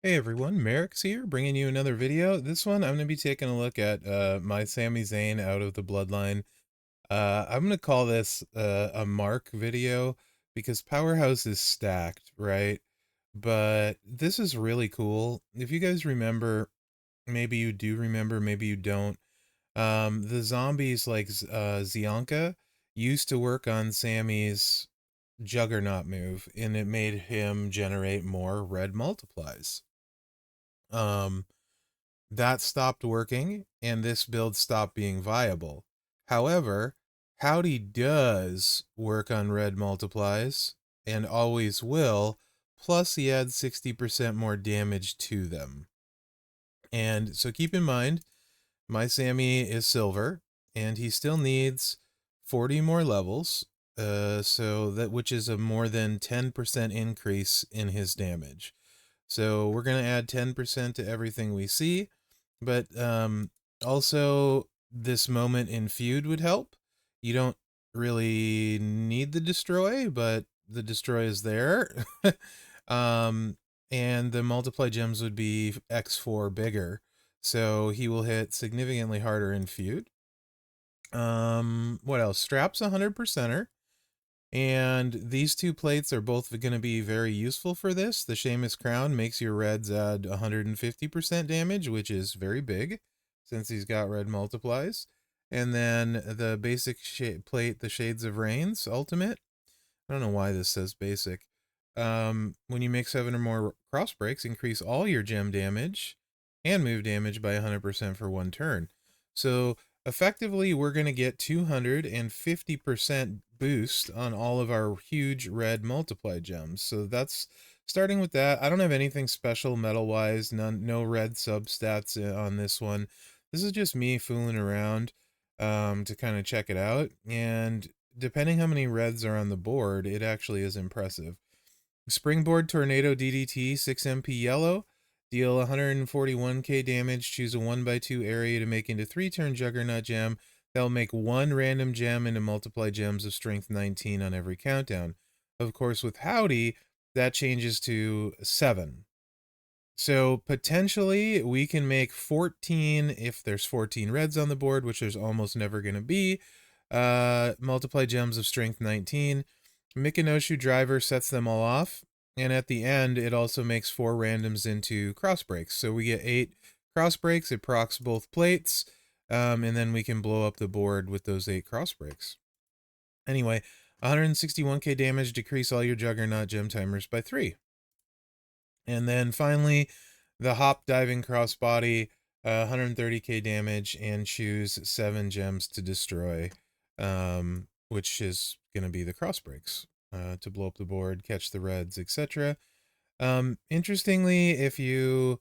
Hey everyone, Mherex here, bringing you another video. This one, I'm going to be taking a look at my Sami Zayn out of the Bloodline. I'm going to call this a Mark video because Powerhouse is stacked, right? But this is really cool. If you guys remember, maybe you do remember, maybe you don't, the zombies like Zianka used to work on Sammy's Juggernaut move, and it made him generate more red multiplies. Um, that stopped working, and this build stopped being viable. However, Howdy does work on red multiplies, and always will, plus he adds 60% more damage to them. And so keep in mind, my Sami is silver, and he still needs 40 more levels, so that which is a more than 10% increase in his damage. So we're going to add 10% to everything we see. But also, this moment in Feud would help. You don't really need the destroy, but the destroy is there. um, and the multiply gems would be X4 bigger. So he will hit significantly harder in Feud. What else? Strap's 100%er. And these two plates are both going to be very useful for this. The Seamus Crown makes your reds add 150% damage, which is very big since he's got red multiplies. And then the basic plate, the Shades of Rains Ultimate. I don't know why this says basic. When you make 7 or more cross breaks, increase all your gem damage and move damage by 100% for one turn. So effectively, we're going to get 250% boost on all of our huge red multiply gems. So that's starting with that. I don't have anything special metal-wise, no red substats on this one. This is just me fooling around to kind of check it out. And depending how many reds are on the board, it actually is impressive. Springboard Tornado DDT 6MP yellow. Deal 141k damage. Choose a 1x2 area to make into 3-turn Juggernaut gem. That'll make one random gem into multiply gems of strength 19 on every countdown. Of course, with Howdy, that changes to 7. So potentially we can make 14 if there's 14 reds on the board, which there's almost never going to be. Multiply gems of strength 19. Mikanoshu driver sets them all off. And at the end, it also makes 4 randoms into cross breaks. So we get 8 cross breaks. It procs both plates. And then we can blow up the board with those 8 cross breaks. Anyway, 161k damage, decrease all your Juggernaut gem timers by 3. And then finally, the hop diving crossbody, 130k damage, and choose 7 gems to destroy, which is going to be the cross breaks to blow up the board, catch the reds, etc. Interestingly, if you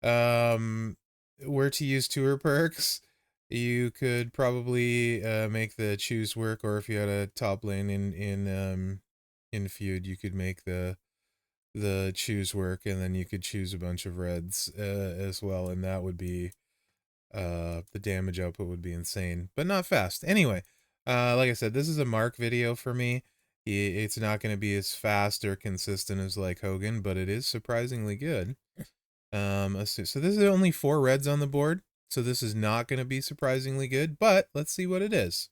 were to use tour perks, you could probably make the choose work, or if you had a top lane in Feud, you could make the choose work, and then you could choose a bunch of reds as well, and that would be the damage output would be insane, but not fast. Anyway, like I said, this is a Mark video for me. It's not going to be as fast or consistent as like Hogan, but it is surprisingly good. Let's see. So this is only 4 reds on the board, so this is not going to be surprisingly good, but let's see what it is.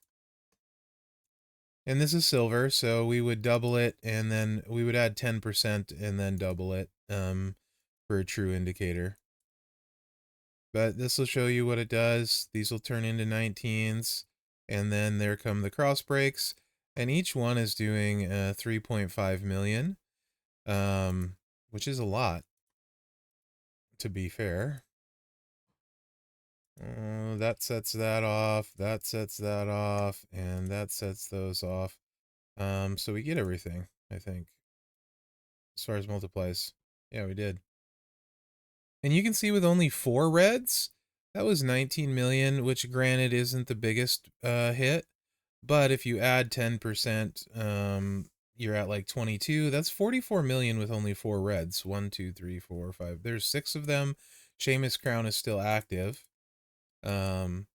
And this is silver, so we would double it, and then we would add 10% and then double it for a true indicator. But this will show you what it does. These will turn into 19s, and then there come the cross breaks, and each one is doing 3.5 million, which is a lot, to be fair. That sets that off, that sets that off, and that sets those off. So we get everything, I think. As far as multiplies. Yeah, we did. And you can see with only 4 reds, that was 19 million, which granted isn't the biggest hit. But if you add 10%, you're at like 22. That's 44 million with only 4 reds. 1, 2, 3, 4, 5. There's 6 of them. Seamus Crown is still active. So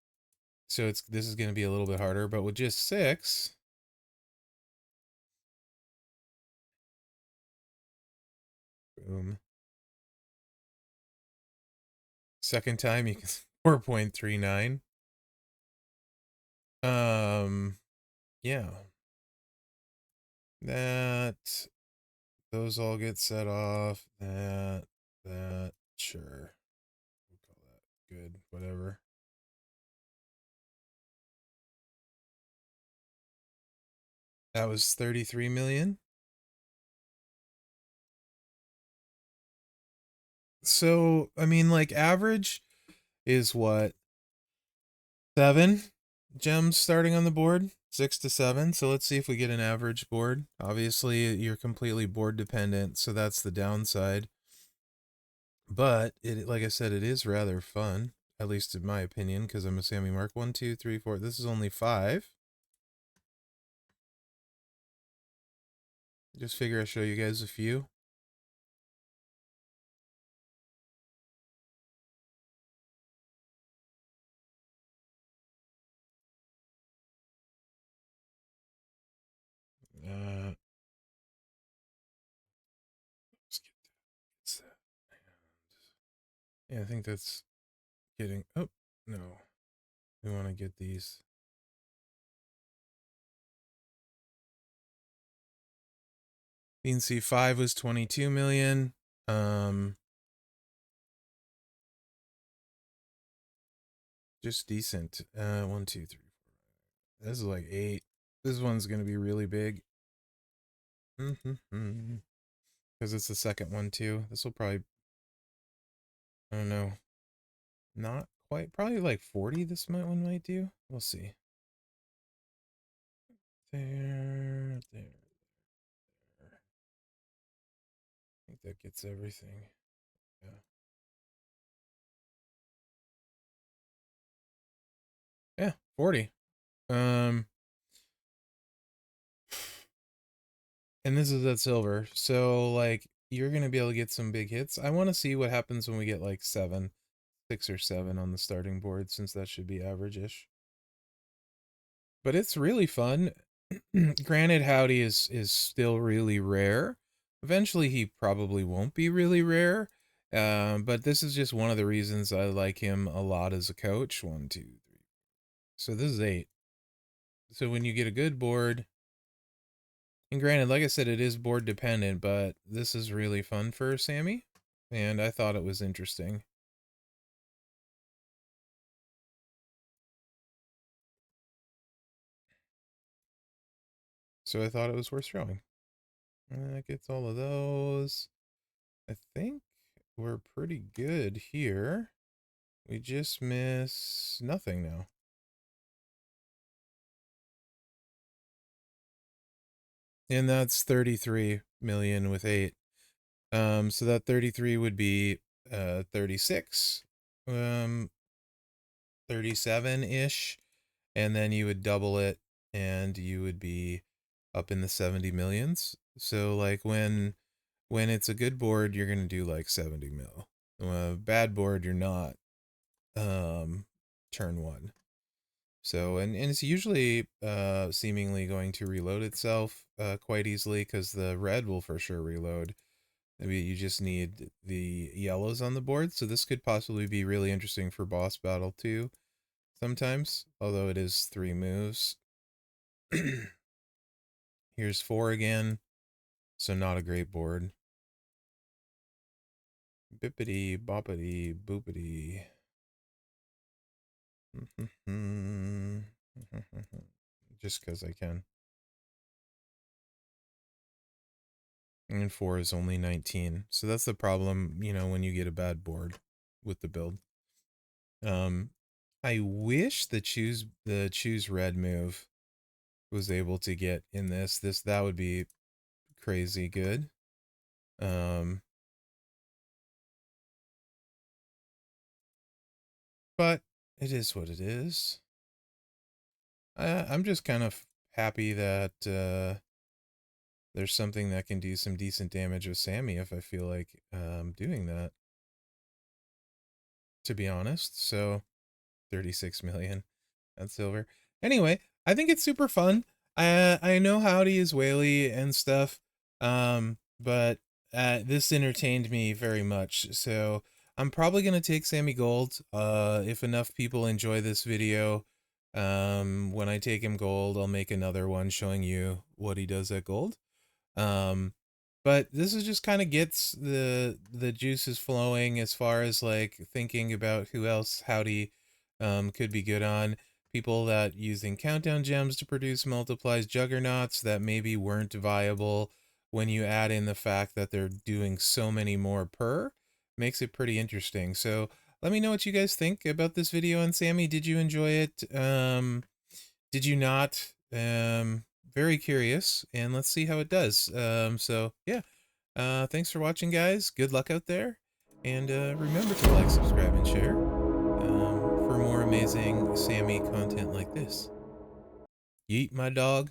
this is going to be a little bit harder, but with just 6, boom. Second time you can 4.39. Yeah. That those all get set off. That sure. We'll call that good, whatever. That was 33 million. So, I mean, like, average is what? 7 gems starting on the board? 6 to 7. So let's see if we get an average board. Obviously, you're completely board dependent, so that's the downside. But it, like I said, it is rather fun, at least in my opinion, because I'm a Sami Mark. 1, 2, 3, 4. This is only 5. Just figure I'll show you guys a few. Let's get that. Yeah, I think that's getting. Oh no, we want to get these. You can see 5 was 22 million. Just decent. 1, 2, 3, 4. This is like 8. This one's gonna be really big. Because it's the second one too. This will probably, I don't know, not quite. Probably like 40. This one might do. We'll see. There. I think that gets everything. Yeah. Yeah, 40. Um, and this is at silver, so like you're gonna be able to get some big hits. I want to see what happens when we get like 7, 6 or 7 on the starting board, since that should be average-ish. But it's really fun. Granted, Howdy is still really rare. Eventually, he probably won't be really rare. But this is just one of the reasons I like him a lot as a coach. 1, 2, 3. So this is 8. So when you get a good board, and granted, like I said, it is board dependent, but this is really fun for Sami, and I thought it was interesting. So I thought it was worth showing. And that gets all of those. I think we're pretty good here. We just miss nothing now. And that's 33 million with 8. So that 33 would be 36. 37-ish. And then you would double it and you would be up in the 70 millions. So like when it's a good board, you're gonna do like 70 mil. Bad board, you're not. Turn 1. So and it's usually seemingly going to reload itself quite easily, because the red will for sure reload. Maybe you just need the yellows on the board. So this could possibly be really interesting for boss battle too sometimes, although it is 3 moves. Here's 4 again, so not a great board. Bippity boppity boopity. Just because I can. And 4 is only 19. So that's the problem, you know, when you get a bad board with the build. I wish the choose red move was able to get in this. That would be crazy good. But it is what it is. I'm just kind of happy that there's something that can do some decent damage with Sami if I feel like doing that, to be honest. So 36 million. That's silver. Anyway, I think it's super fun. I know Howdy is whaley and stuff, but this entertained me very much. So I'm probably gonna take Sami gold. If enough people enjoy this video, when I take him gold, I'll make another one showing you what he does at gold. Um, but this is just kind of gets the juices flowing as far as like thinking about who else Howdy could be good on. People that using countdown gems to produce multiplies, juggernauts that maybe weren't viable when you add in the fact that they're doing so many more per, makes it pretty interesting. So let me know what you guys think about this video. And Sami, did you enjoy it? Did you not? Very curious, and let's see how it does. So yeah, thanks for watching, guys. Good luck out there, and remember to like, subscribe, and share for more amazing Sami content like this. Yeet, my dog.